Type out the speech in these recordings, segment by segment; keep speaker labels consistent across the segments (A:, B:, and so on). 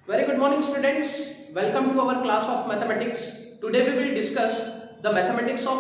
A: Very good morning, students. Welcome to our class of mathematics. Today we will discuss the mathematics of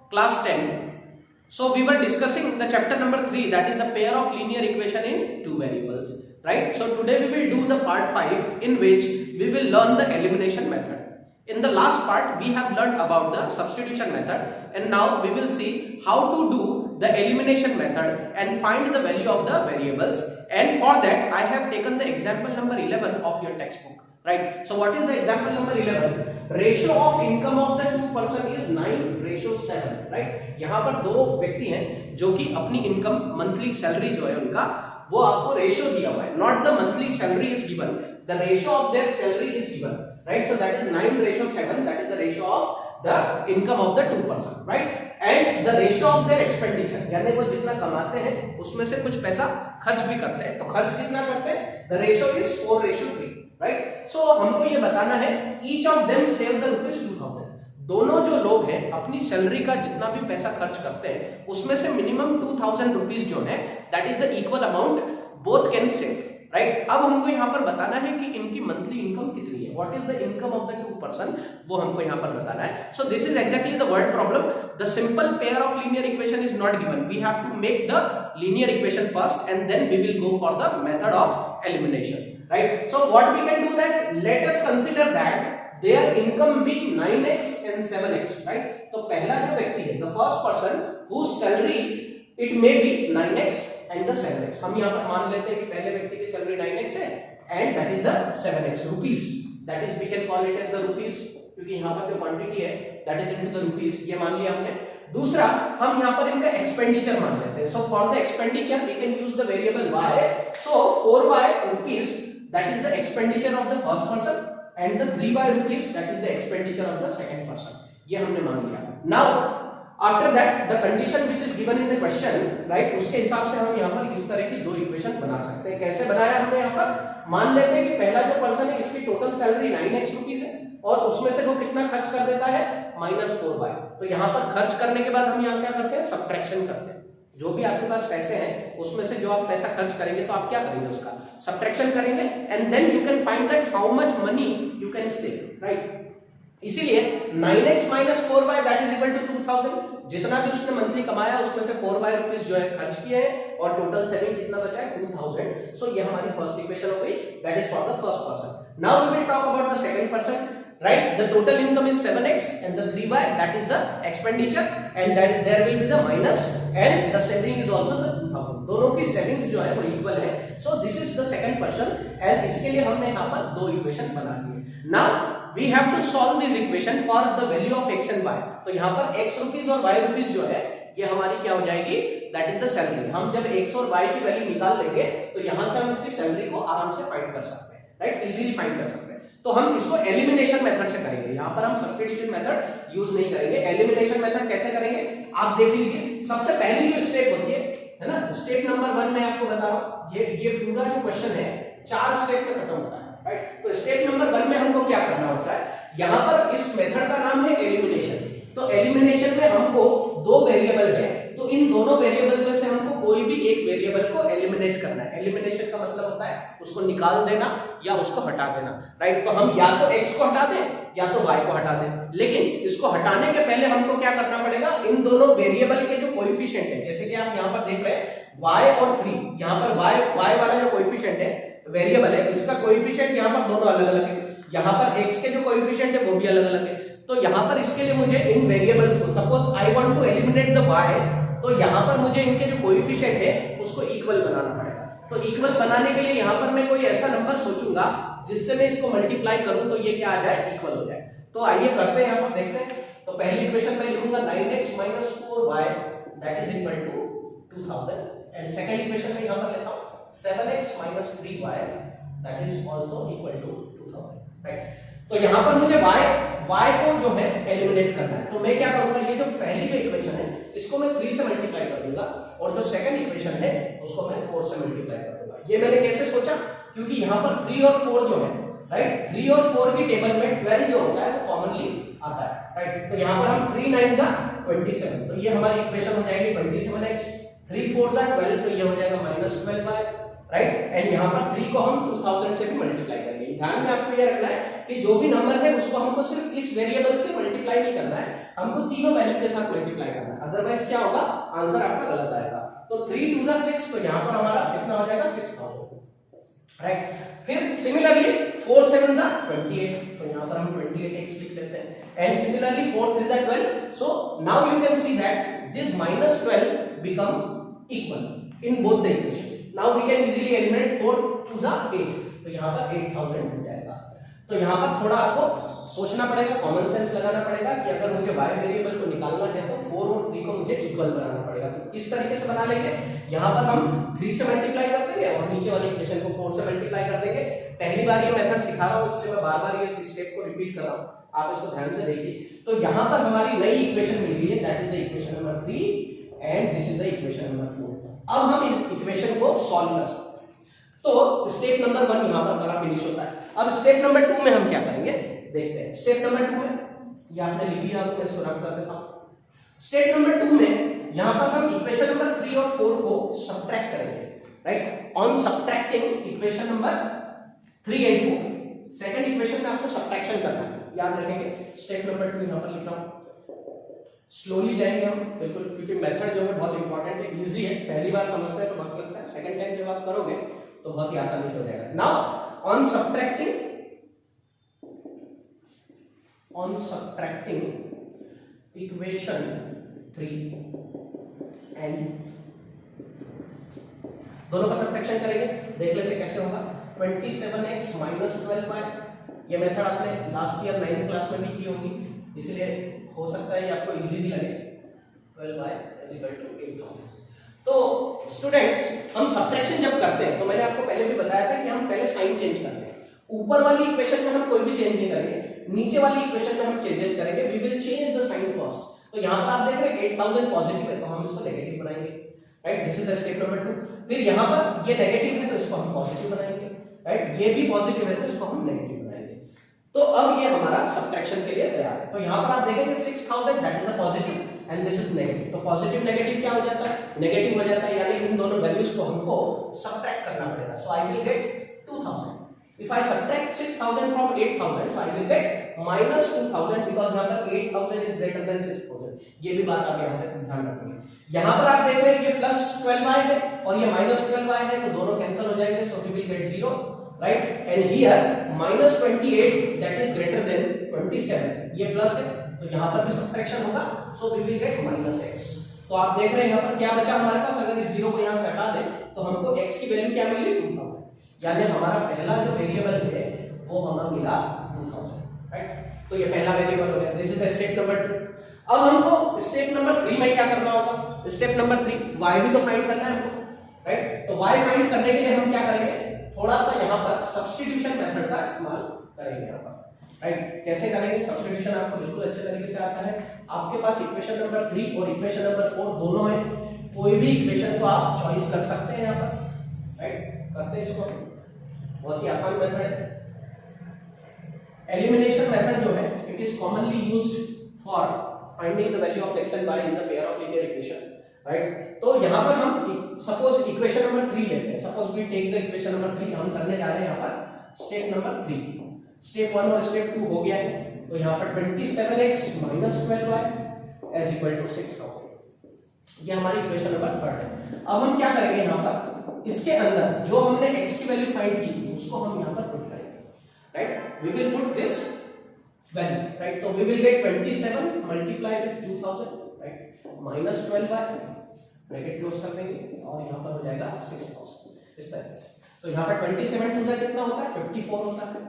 A: class 10. So we were discussing the chapter number 3, that is the pair of linear equation in two variables, right? So today we will do the part 5, in which we will learn the elimination method. In the last part we have learned about the substitution method, and now we will see how to do the elimination method and find the value of the variables. And for that I have taken the example number 11 of your textbook, right? So what is the example number 11? Ratio of income of the two person is 9:7, right? यहाँ पर दो व्यक्ति हैं जो कि अपनी income monthly salary जो है उनका वो आपको रेशियो दिया हुआ है, not the monthly salary is given, the ratio of their salary is given, right? So that is 9:7, that is the ratio of the income of the two person, right? And the ratio of their expenditure, यानी वो जितना कमाते हैं उसमें से कुछ पैसा खर्च भी करते हैं, तो खर्च कितना करते हैं? The ratio is 4:3, right? So हमको ये बताना है each of them save the rupees 2000, दोनों जो लोग हैं अपनी सैलरी का जितना भी पैसा खर्च करते हैं उसमें से मिनिमम 2000 रुपीज जो है that is the equal amount both can save, right? अब हमको यहाँ पर बताना है कि इनकी मंथली इनकम कितनी है, what is the income of the two person, वो हमको यहाँ पर बताना है. So this is exactly the word problem. The simple pair of linear equation is not given, we have to make the linear equation first and then we will go for the method of elimination, right? So what we can do that, let us consider that their income be 9x and 7x, right? तो पहला जो व्यक्ति है, the first person whose salary it may be 9x and the 7x, हम यहाँ पर मान लेते हैं कि पहले व्यक्ति की सैलरी 9x है and that is the 7x rupees, that is we can call it as the rupees, क्योंकि यहाँ पर जो क्वांटिटी है that is into the rupees, ये मान लिया हमने. दूसरा हम यहाँ पर इनका एक्सपेंडिचर मान लेते हैं. so for the expenditure we can use the variable y, so 4y rupees that is the expenditure of the first person and the 3y rupees that is the expenditure of the second person, ये हमने मान लिया. Now after that the condition which is given in the question, right, उसके हिसाब से हम यहाँ पर इस तरह की दो इक्वेशन बना सकते हैं. कैसे बनाया हमने यहाँ पर, मान लेते हैं कि पहला जो पर्सन है इसकी टोटल सैलरी 9x रुपीज है और उसमें से वो कितना खर्च कर देता है, -4y. तो यहाँ पर खर्च करने के बाद हम यहाँ क्या करते हैं, सब्ट्रैक्शन करते हैं. जो भी आपके पास पैसे हैं उसमें से जो आप पैसा खर्च करेंगे तो आप क्या करेंगे, उसका सब्ट्रैक्शन करेंगे and then you can find that how much money you can save, right? इसीलिए 9x - 4y that is equal to 2000, जितना भी उसने मंथली कमाया उसमें से 4y रुपीस जो है खर्च किए हैं और टोटल सेविंग कितना बचा है, 2000. सो ये हमारी फर्स्ट इक्वेशन हो गई, that is for the first person. Now we will talk about the second person, right? The total income is 7x and the 3y that is the expenditure and that there will be the minus and the saving is also the 2000. दोनों की savings जो है वो equal है. so this is the second person and इसके लिए हमने यहाँ पर दो इक्वेशन बना लिए. now we have to solve this equation for the value of x and y. तो यहाँ पर x रुपीस और y रुपीस जो है ये हमारी क्या हो जाएगी, दैट इज द सैलरी. हम जब x और y की वैल्यू निकाल लेंगे तो यहाँ से हम इसकी सैलरी को आराम से फाइंड कर सकते हैं, राइट? इजीली फाइंड कर सकते हैं. तो हम इसको एलिमिनेशन मेथड से करेंगे, यहाँ पर हम सब्स्टिट्यूशन मेथड यूज नहीं करेंगे. एलिमिनेशन मेथड कैसे करेंगे आप देख लीजिए. सबसे पहली जो स्टेप होती है ना, स्टेप नंबर 1 मैं आपको बता रहा हूँ, ये पूरा जो क्वेश्चन है 4 स्टेप में खत्म होता है, राइट? तो स्टेप नंबर 1 में हमको क्या करना होता है, यहाँ पर इस मेथड का नाम है एलिमिनेशन. तो एलिमिनेशन में हमको दो वेरिएबल है, तो इन दोनों वेरिएबल में से हमको कोई भी एक वेरिएबल को एलिमिनेट करना है. एलिमिनेशन का मतलब होता है उसको निकाल देना या उसको हटा देना, राइट? तो हम या तो x को हटा दें या तो y को हटा दें, लेकिन इसको हटाने के पहले हमको क्या करना पड़ेगा, इन दोनों वेरिएबल के जो कोएफिशिएंट है, जैसे कि आप यहाँ पर देख रहे हैं y और 3, यहाँ पर y वाला जो कोएफिशिएंट है वेरिएबल है, इसका कोएफिशिएंट यहाँ पर दोनों अलग अलग है. यहाँ पर x के जो कोएफिशिएंट है वो भी अलग अलग है. तो यहाँ पर इसके लिए मुझे इन वेरिएबल्स को, suppose I want to eliminate the y, तो यहाँ पर मुझे इनके जो कोएफिशिएंट है उसको इक्वल बनाना पड़ेगा. तो इक्वल बनाने के लिए यहाँ पर मैं कोई ऐसा नंबर सोचूंगा जिससे मैं इसको मल्टीप्लाई करूं तो ये क्या आ जाए, इक्वल हो जाए. तो आइए करते हैं, यहाँ पर देखते हैं. तो पहली इक्वेशन में लिखूंगा 9x - 4y that is equal to 2000 and second equation में यहाँ पर लेता हूँ 7x - 3y that is also equal to 2000, right? तो यहाँ पर मुझे y को जो है एलिमिनेट करना है. तो मैं क्या करूंगा, ये जो पहली जो इक्वेशन है इसको मैं 3 से मल्टीप्लाई कर दूंगा और जो सेकंड इक्वेशन है उसको मैं 4 से मल्टीप्लाई कर दूंगा. ये मैंने कैसे सोचा, क्योंकि यहाँ पर 3 और 4 जो है, राइट, 3 और 4 की टेबल में 12 जो होता है वो कॉमनली आता है, राइट? तो यहाँ पर हम 3 9 27, तो ये हमारी इक्वेशन हो जाएगी 27x, 3 4 12, तो ये हो जाएगा -12 बाय, राइट। एंड यहाँ पर 3 को हम 2000 से भी मल्टीप्लाई करेंगे। ध्यान में आपको ये रखना है कि जो भी नंबर है उसको हमको सिर्फ इस वेरिएबल से मल्टीप्लाई नहीं करना है, हमको तीनों वैल्यू के साथ मल्टीप्लाई करना है, अदरवाइज क्या होगा, आंसर आपका गलत आएगा। तो 3 2 6, तो यहाँ पर हमारा कितना हो जाएगा 6000, राइट। फिर सिमिलरली 4 7 28, तो यहाँ पर हम 28x लिख लेते हैं। And similarly 4 3 12, so now you can see that this -12 become equal in both the equation. Now we can easily eliminate 4 2 8, तो यहाँ पर 8000 हो जाएगा। तो यहाँ पर थोड़ा आपको सोचना पड़ेगा, कॉमन सेंस लगाना पड़ेगा कि अगर मुझे y वेरिएबल को निकालना है तो 4 और 3 को मुझे इक्वल बनाना पड़ेगा। तो किस तरीके से बना लेंगे, यहाँ पर हम 3 से मल्टीप्लाई कर देंगे और नीचे वाली इक्वेशन को 4 से मल्टीप्लाई कर देंगे। पहली बार ये मेथड सिखा रहा हूँ, इसलिए मैं बार-बार ये स्टेप को रिपीट कर रहा हूँ, आप इसको ध्यान से देखिए। तो यहाँ पर हमारी नई इक्वेशन मिल गई है, that is the equation number 3 and this is the equation number 4। अब हम इस इक्वेशन को सॉल्व कर सकते हैं। तो स्टेप नंबर 1 यहाँ पर हमारा फिनिश होता है। अब स्टेप नंबर 2 में हम क्या करेंगे देखते हैं। स्टेप नंबर 2 में ये आपने लिख लिया, मैं इसको रख कर देता हूं। स्टेप नंबर 2 में यहां पर हम इक्वेशन नंबर 3 और 4 को सब्ट्रैक्ट करेंगे, right. On subtracting equation number 3 and 4, second equation में आपको सब्ट्रैक्शन करना है, याद रखेंगे। स्टेप नंबर 2 यहां पर लिख रहा हूं, स्लोली जाएंगे हम बिल्कुल, क्योंकि मेथड जो है बहुत इंपॉर्टेंट है, इजी है। पहली बार समझते हैं तो वक्त लगता है, सेकंड टाइम जब आप करोगे तो बहुत ही आसानी से हो जाएगा। Now on subtracting equation 3 and दोनों का सब्ट्रैक्शन करेंगे, देख लेते कैसे होगा। 27x -12 बाय, ये मेथड आपने लास्ट ईयर 9th क्लास में भी की होगी, इसलिए हो सकता है ये आपको इजी भी लगे। 12 बाय = 8000। तो स्टूडेंट्स, हम सब्ट्रैक्शन जब करते हैं तो मैंने आपको पहले भी बताया था कि हम पहले साइन चेंज करते हैं। ऊपर वाली इक्वेशन में हम कोई भी चेंज नहीं करेंगे, नीचे वाली इक्वेशन में हम चेंजेस करेंगे। We will change the sign first. तो यहां पर आप देख रहे हैं 8000 पॉजिटिव है तो हम इसको नेगेटिव बनाएंगे, right. This is the step number 2। फिर यहां पर ये नेगेटिव है तो इसको हम पॉजिटिव बनाएंगे, राइट। ये भी पॉजिटिव है तो इसको हम नेगेटिव बनाएंगे। तो अब ये हमारा सब्ट्रैक्शन के लिए तैयार है। तो यहां पर आप देखेंगे 6000 that is the positive and this is negative. तो पॉजिटिव नेगेटिव क्या हो जाता है, नेगेटिव हो जाता है, यानी इन दोनों वैल्यूज को हमको सब्ट्रैक्ट करना पड़ेगा। So I will get 2000। If I subtract 6000 from 8000, so I will get -2000 because यहाँ पर 8000 is greater than 6000। ये भी बात आप यहाँ पे ध्यान रखेंगे। यहाँ पर आप देख रहे हैं ये +12y है और ये -12y है, तो दोनों कैंसिल हो जाएंगे, so we will get 0, right? And here -28 that is greater than 27, ये प्लस है तो यहाँ पर भी सब्ट्रैक्शन होगा, so we will get -x। तो आप देख रहे हैं यहाँ पर क्या बचा हमारे पास, अगर इस 0 को यहाँ से हटा दें तो हमको x की वैल्यू क्या मिली 2000, यानी हमारा पहला जो वेरिएबल है वो हमें मिला 2000, राइट। तो ये पहला वेरिएबल हो गया। This is the step number 2। अब हमको स्टेप नंबर 3 में क्या करना होगा, स्टेप नंबर 3 y भी तो फाइंड करना है हमको, राइट। तो y फाइंड करने के लिए हम क्या करेंगे, थोड़ा सा यहाँ पर सब्स्टिट्यूशन मेथड का इस्तेमाल करेंगे यहाँ पर, राइट। कैसे करेंगे सब्स्टिट्यूशन, आपको बिल्कुल अच्छे तरीके से आता है। आपके पास इक्वेशन नंबर 3 और इक्वेशन नंबर 4 दोनों है, कोई भी इक्वेशन को आप चॉइस कर सकते हैं यहाँ पर, राइट। करते हैं इसको, बहुत ही आसान मेथड है। एलिमिनेशन मेथड जो है it is commonly used for finding the value of x and y in the pair of linear equation, right. तो यहां पर हम सपोज इक्वेशन नंबर 3 लेते हैं, suppose we take the equation number 3, हम करने जा रहे हैं यहां पर स्टेप नंबर 3। स्टेप 1 और स्टेप 2 हो गया है, तो यहां पर 27x -12y = 6000, ये हमारी इक्वेशन नंबर 3 है। अब हम क्या करेंगे, यहां पर इसके अंदर जो हमने x की वैल्यू फाइंड की थी उसको हम यहां पर पुट करेंगे, right. We will put this value, right. तो we will get 27 multiply with 2000, right, -12y, bracket close कर देंगे और यहां पर हो जाएगा 6000, इस तरह से। तो यहां पर 27 2 कितना होता है 54 होता है,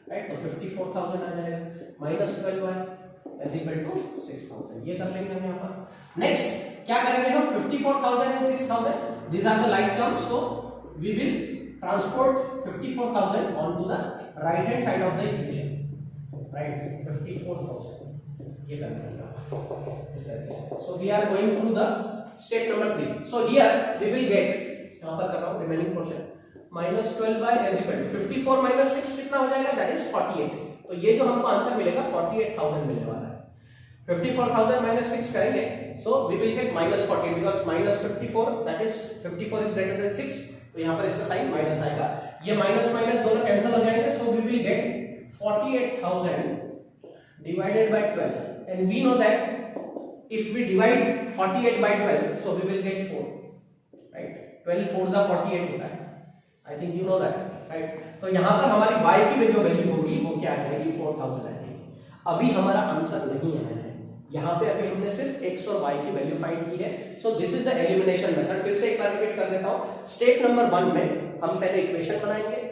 A: राइट। तो 54000 आ जाएगा, -12y = 6000, ये कर लेंगे हम यहां पर। नेक्स्ट क्या करेंगे हम, 54000 and 6000, these are the like terms, so we will transport 54000 onto the right hand side of the equation, right। 54000 ये करना है इस तरीके से। so we are going through the step number 3। so here we will get, यहां पर कर रहा हूं रिमेनिंग पोर्शन, -12y = 54 - 6 कितना हो जाएगा, that is 48। तो ये जो हमको आंसर मिलेगा 48000 मिलने वाला है। 54,000 minus 6 करेंगे, so we will get minus 40 because minus 54 that is 54 is greater than 6, तो यहाँ पर इसका साइन माइनस आएगा, ये माइनस माइनस दोनों कैंसिल हो जाएंगे, so we will get 48,000 divided by 12 and we know that if we divide 48 by 12 so we will get 4, right? 12 4s are 48 होता है, I think you know that, right? तो यहाँ पर हमारी y की जो वैल्यू होगी वो क्या आ जाएगी 4000 आएगी। अभी हमारा आंसर नहीं आया है, यहाँ पे अभी हमने सिर्फ x और y की वैल्यू फाइंड की है, so this is the elimination method. फिर से एक बार रिपीट कर देता हूँ। स्टेप नंबर 1 में हम पहले इक्वेशन बनाएंगे।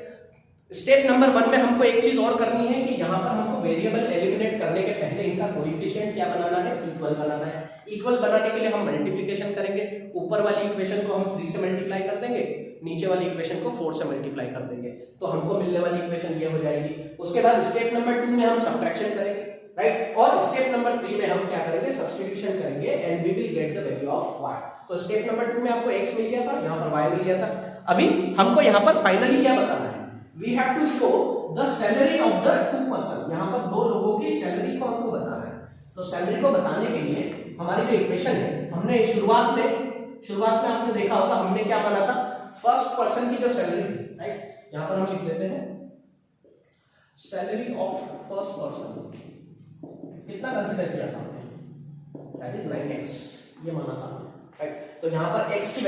A: स्टेप नंबर 1 में हमको एक चीज और करनी है कि यहाँ पर हमको वेरिएबल एलिमिनेट करने के पहले इनका कोएफिशिएंट क्या बनाना है, इक्वल बनाना है। इक्वल बनाने के लिए हम मल्टीप्लिकेशन करेंगे, ऊपर वाली इक्वेशन को हम 3 से मल्टीप्लाई कर देंगे, नीचे वाली इक्वेशन को 4 से मल्टीप्लाई कर देंगे, तो हमको मिलने वाली इक्वेशन ये हो जाएगी। उसके बाद स्टेप नंबर 2 में हम सब्ट्रैक्शन करेंगे, राइट, और स्टेप नंबर 3 में हम क्या करेंगे, सब्स्टिट्यूशन करेंगे and we will get the value of y। तो स्टेप नंबर 2 में आपको x मिल गया था, यहाँ पर y मिल गया था। अभी हमको यहाँ पर फाइनली क्या बताना है, we have to show the salary of the 2 person. यहाँ पर 2 लोगों की सैलरी को हमको बताना है। तो सैलरी को बताने के लिए हमारी जो इक्वेशन है, हमने शुरुआत में आपने देखा होगा हमने क्या माना था, फर्स्ट पर्सन की जो सैलरी थी, राइट, यहाँ पर हम लिख देते हैं सैलरी ऑफ फर्स्ट पर्सन कितना कंसीडर किया था हमने, दैट इज 9x, ये माना था, राइट। तो यहाँ पर x की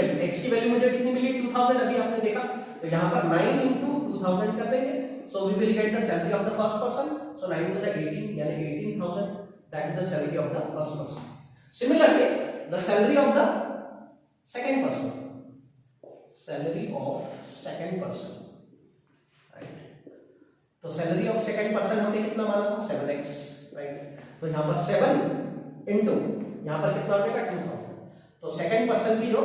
A: वैल्यू मुझे कितनी मिली, 2000, अभी आपने देखा। तो यहाँ पर 9 into 2000 कर देंगे, so we will get the salary of the first person, so 9 to the 18 यानी 18,000, that is the salary of the first person. Similarly the salary of the second person, salary of second person, right. तो salary of second person हमने कितना माना था, 7x, right. तो यहाँ पर 7 into यहाँ पर कितना हो जाएगा 2000, तो सेकंड पर्सन की जो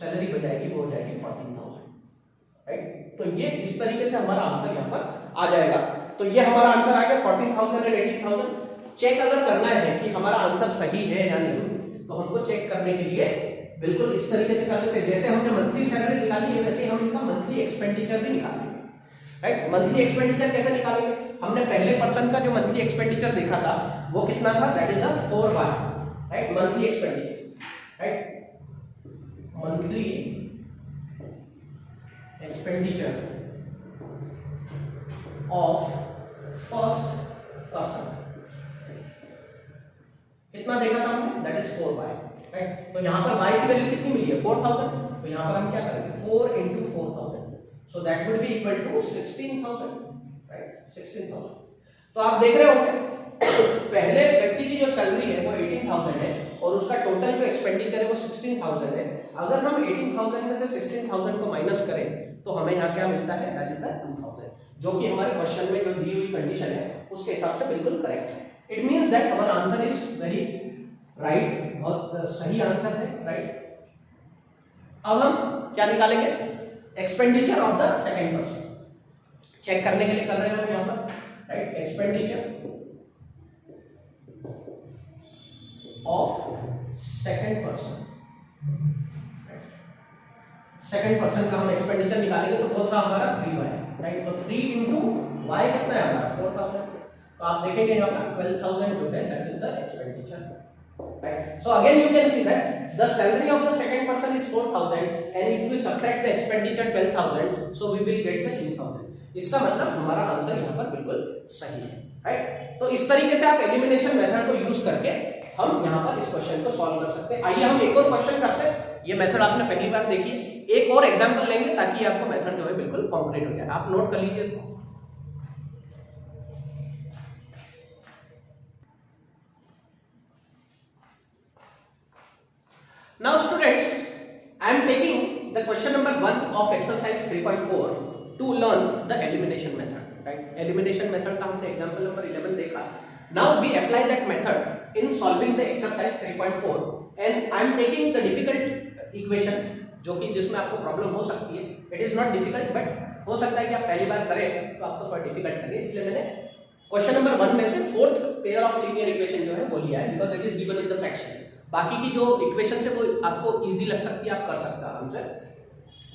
A: सैलरी हो जाएगी वो हो जाएगी 14,000, राइट। तो ये इस तरीके से हमारा आंसर यहाँ पर आ जाएगा। तो ये हमारा आंसर आ गया 14,000 और 18,000। चेक अगर करना है कि हमारा आंसर सही है या नहीं, तो हमको चेक करने के लिए बिल्कुल इस तरीके से कर लेते हैं। जैसे हमने मंथली सैलरी निकाली है वैसे हम इनका मंथली एक्सपेंडिचर भी निकालेंगे, राइट। मंथली एक्सपेंडिचर कैसे निकालेंगे, हमने पहले पर्सन का जो मंथली एक्सपेंडिचर देखा था वो कितना था, that is the 4y, right, monthly expenditure, right, monthly expenditure of first person कितना देखा था हमने, दैट इज 4y, राइट। तो यहाँ पर y की वैल्यू कितनी मिली है, 4000, तो यहाँ पर हम क्या करेंगे 4 into 4000, so that would be equal to 16,000, right, 16,000। तो आप देख रहे होंगे पहले व्यक्ति की जो सैलरी है वो 18,000 है और उसका टोटल जो एक्सपेंडिचर है वो 16,000 है। अगर हम 18,000 में से 16,000 को माइनस करें तो हमें यहाँ क्या मिलता है, दैट इज द 2,000, जो कि हमारे क्वेश्चन में जो दी हुई कंडीशन है उसके हिसाब से बिल्कुल करेक्ट है। इट मींस दैट हमारा आंसर इज वेरी राइट, बहुत सही आंसर है, राइट। अब हम क्या निकालेंगे, expenditure of the second person. Check करने के लिए कर रहे हैं हम यहाँ पर, right, expenditure of second person, second person का हम एक्सपेंडिचर निकालेंगे तो वो था हमारा 3y, राइट। तो 3 into y कितना है हमारा 4000, तो आप देखेंगे यहाँ पर 12,000 जो है that is the expenditure, right? So again you can see that the salary of the second person is 4,000 and if we subtract the expenditure 12,000, so we will get the 2,000। इसका मतलब हमारा आंसर यहाँ पर बिल्कुल सही है, राइट। तो इस तरीके से आप एलिमिनेशन मेथड को यूज करके हम यहाँ पर इस क्वेश्चन को सॉल्व कर सकते हैं। आइए हम एक और क्वेश्चन करते हैं। ये मेथड आपने पहली बार देखी है, एक और एग्जाम्पल लेंगे ताकि आपको मेथड जो है बिल्कुल कॉन्क्रीट हो जाए। आप नोट कर लीजिए इसको। Now students, I am taking the question number 1 of exercise 3.4 to learn the elimination method, right? Elimination method का हमने example number 11 देखा। Now we apply that method in solving the exercise 3.4 and I am taking the difficult equation जो कि जिसमें आपको problem हो सकती है। It is not difficult but हो सकता है कि आप पहली बार करें तो आपको थोड़ा डिफिकल्ट लगे, इसलिए मैंने क्वेश्चन नंबर 1 में से fourth pair of linear equation जो है वो लिया है because it is given in the fraction. बाकी की जो इक्वेशन है वो आपको इजी लग सकती है, आप कर सकते हैं आराम से।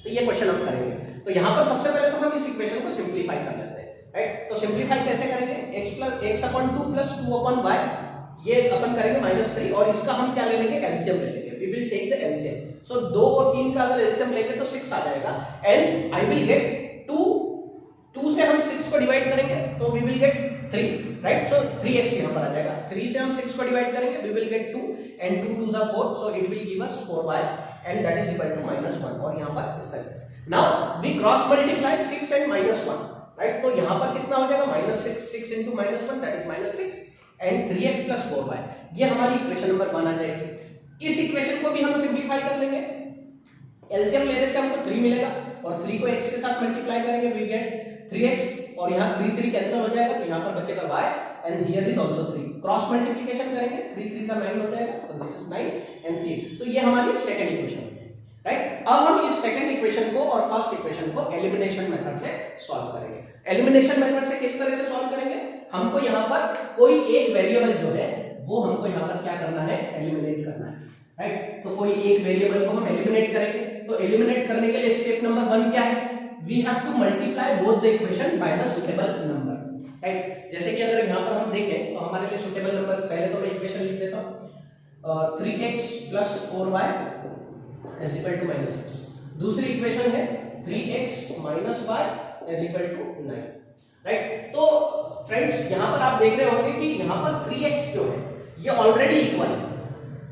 A: तो ये क्वेश्चन हम करेंगे। तो यहाँ पर सबसे पहले तो हम इस इक्वेशन को सिंप्लीफाई कर लेते हैं, राइट। तो सिंप्लीफाई कैसे करेंगे, x + 2 + 2/y ये अपन करेंगे -3 और इसका हम क्या ले लेंगे, एलसीएम ले लेंगे, we will take the LCM. So 2 और 3 का अगर एलसीएम लेंगे तो 6 आ जाएगा एंड आई विल गेट 2 से हम 6 को डिवाइड करेंगे तो we will get 3, right. So 3x यहां पर आ जाएगा, 3 से हम 6 को डिवाइड करेंगे we will get 2 and 2 2 are 4, so it will give us 4y and that is equal to -1 और यहां पर इस तरह से। Now we cross multiply 6 and -1, right. तो यहां पर कितना हो जाएगा, -6 into -1 that is -6 and 3x plus 4y, ये हमारी इक्वेशन नंबर 1 आ जाएगी। इस इक्वेशन को भी हम सिंपलीफाई कर लेंगे, एलसीएम लेने से हमको 3 मिलेगा और 3 को x के साथ मल्टीप्लाई करेंगे वी गेट 3x और यहाँ 3 कैंसिल हो जाएगा तो यहाँ पर बचेगा y and here is also 3। Cross multiplication करेंगे 3 3 से 9 हो जाएगा तो दिस इज 9 एंड 3, तो ये हमारी सेकंड इक्वेशन हो जाएगी, राइट। अब हम इस सेकंड इक्वेशन को और फर्स्ट इक्वेशन को एलिमिनेशन मेथड से सॉल्व करेंगे। एलिमिनेशन मेथड से किस तरह से सॉल्व करेंगे, हमको यहाँ पर कोई एक वेरिएबल जो है वो हमको यहाँ पर क्या करना है, एलिमिनेट करना है, राइट। तो कोई एक वेरिएबल को हम एलिमिनेट करेंगे, तो एलिमिनेट करने के लिए स्टेप नंबर 1 क्या है, we have to multiply both the equation by the suitable number, right। जैसे कि अगर यहाँ पर हम देखें तो हमारे लिए सुटेबल नंबर, पहले तो मैं इक्वेशन लिख देता हूँ 3x plus 4y is equal to -6। दूसरी इक्वेशन है 3x minus y is equal to 9, right. तो फ्रेंड्स यहाँ पर आप देख रहे होंगे कि यहाँ पर 3x जो है ये ऑलरेडी इक्वल है,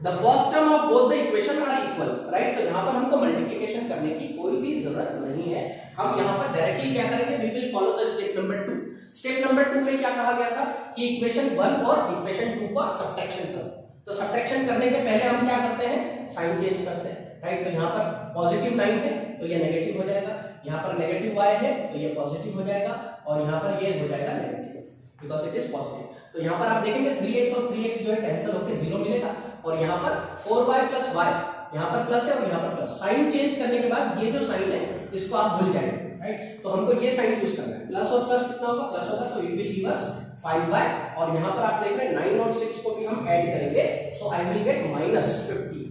A: the first term of both the equation are equal, right. तो यहाँ पर हमको मल्टीप्लिकेशन करने की कोई भी जरूरत नहीं है, हम यहाँ पर डायरेक्टली क्या करेंगे, we will follow the step number 2। Step number 2 में क्या कहा गया था कि इक्वेशन 1 और इक्वेशन 2 का सब्ट्रैक्शन करो। तो सब्ट्रैक्शन करने के पहले हम क्या करते हैं, साइन चेंज करते हैं, राइट। तो यहाँ पर पॉजिटिव 9 है तो ये नेगेटिव हो जाएगा, यहाँ पर नेगेटिव y है तो ये पॉजिटिव हो जाएगा और यहाँ पर ये हो जाएगा negative because it is positive. तो यहाँ पर आप देखेंगे 3x और 3x जो है कैंसिल होकर 0 मिलेगा और यहाँ पर 4y plus y, यहाँ पर प्लस है और यहाँ पर प्लस। साइन चेंज करने के बाद ये जो साइन है इसको आप भूल जाएंगे, राइट। तो हमको ये साइन यूज करना है, प्लस और प्लस कितना होगा, प्लस होगा तो it will give us 5y और यहाँ पर आप देख रहे हैं 9 और 6 को भी हम ऐड करेंगे, सो आई विल गेट -50,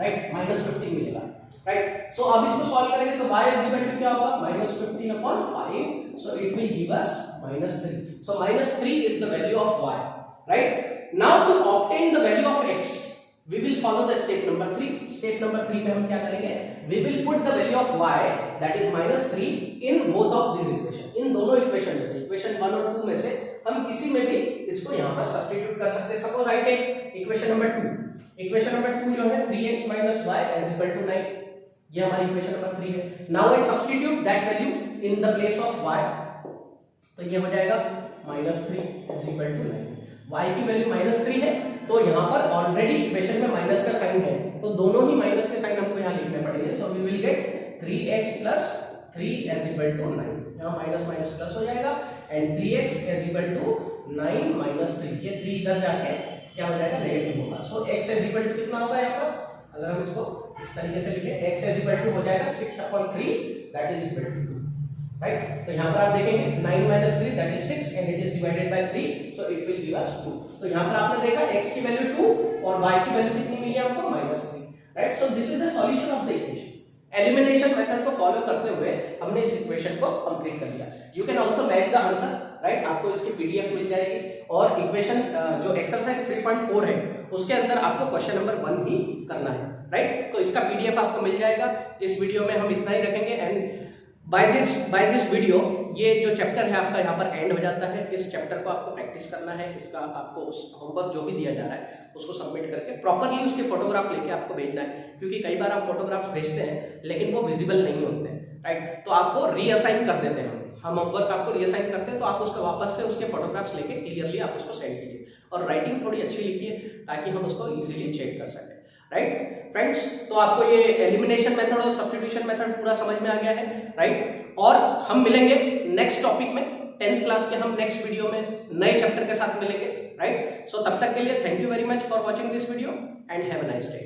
A: राइट, -50 मिलेगा, राइट। सो अब इसको सॉल्व करेंगे तो y इज इक्वल टू क्या होगा, -15/5, so it will give us -3, so -3 is the value of y, right। Now to obtain the value of x we will follow the step number 3। step number 3 में हम क्या करेंगे, we will put the value of y that is -3 in both of these equation, इन दोनों equation में से, equation 1 और 2 में से हम किसी में भी इसको यहाँ पर सब्स्टिट्यूट कर सकते हैं। Suppose I take equation number 2, equation number 2 जो है 3x minus y is equal to 9, ये हमारी इक्वेशन नंबर 3 है। Now I substitute that value in the place of y, तो ये हो जाएगा -3 is equal to 9। y की वैल्यू -3 है तो यहाँ पर ऑलरेडी इक्वेशन में माइनस का साइन है तो दोनों ही माइनस के साइन हमको यहाँ लिखने पड़ेंगे, so we will get 3x plus 3 is equal to 9, यहाँ माइनस माइनस प्लस हो जाएगा and 3x is equal to 9 minus 3, ये 3 इधर जाके क्या हो जाएगा, नेगेटिव होगा। सो x is equal to कितना होगा यहाँ पर, अगर हम इसको इस तरीके से लिखें x is equal to हो जाएगा 6/3 that is equal to 2, right. तो यहाँ पर आप देखेंगे 9 minus 3 that is 6 and it is divided by 3 so it will give us 2। तो यहाँ पर आपने देखा x की वैल्यू 2 और y की वैल्यू कितनी मिली हमको, -3, right. So this is the solution of the equation. Elimination method को फॉलो करते हुए हमने इस इक्वेशन को कंप्लीट कर लिया। You can also match the answer, right. आपको इसकी पीडीएफ मिल जाएगी और इक्वेशन जो एक्सरसाइज 3.4 है उसके अंदर आपको क्वेश्चन नंबर 1 ही करना है, राइट। तो इसका पीडीएफ आपको मिल जाएगा। इस वीडियो में हम इतना ही रखेंगे एंड बाय दिस वीडियो ये जो चैप्टर है आपका यहाँ पर एंड हो जाता है। इस चैप्टर को आपको प्रैक्टिस करना है, इसका आपको उस होमवर्क जो भी दिया जा रहा है उसको सबमिट करके प्रॉपरली उसके फोटोग्राफ लेके आपको भेजना है, क्योंकि कई बार आप फोटोग्राफ्स भेजते हैं लेकिन वो विजिबल नहीं होते हैं, राइट। तो आपको रीअसाइन कर देते हैं, हम होमवर्क आपको रीअसाइन करते हैं तो आप उसका वापस से उसके फोटोग्राफ्स लेके क्लियरली आप उसको सेंड कीजिए और राइटिंग थोड़ी अच्छी लिखिए ताकि हम उसको इजीली चेक कर सकें, राइट फ्रेंड्स। तो आपको ये एलिमिनेशन मेथड और सब्स्टिट्यूशन मेथड पूरा समझ में आ गया है, राइट। और हम मिलेंगे नेक्स्ट टॉपिक में, 10th क्लास के हम नेक्स्ट वीडियो में नए चैप्टर के साथ मिलेंगे, राइट। सो तब तक के लिए thank you very much for watching this video and have a nice day.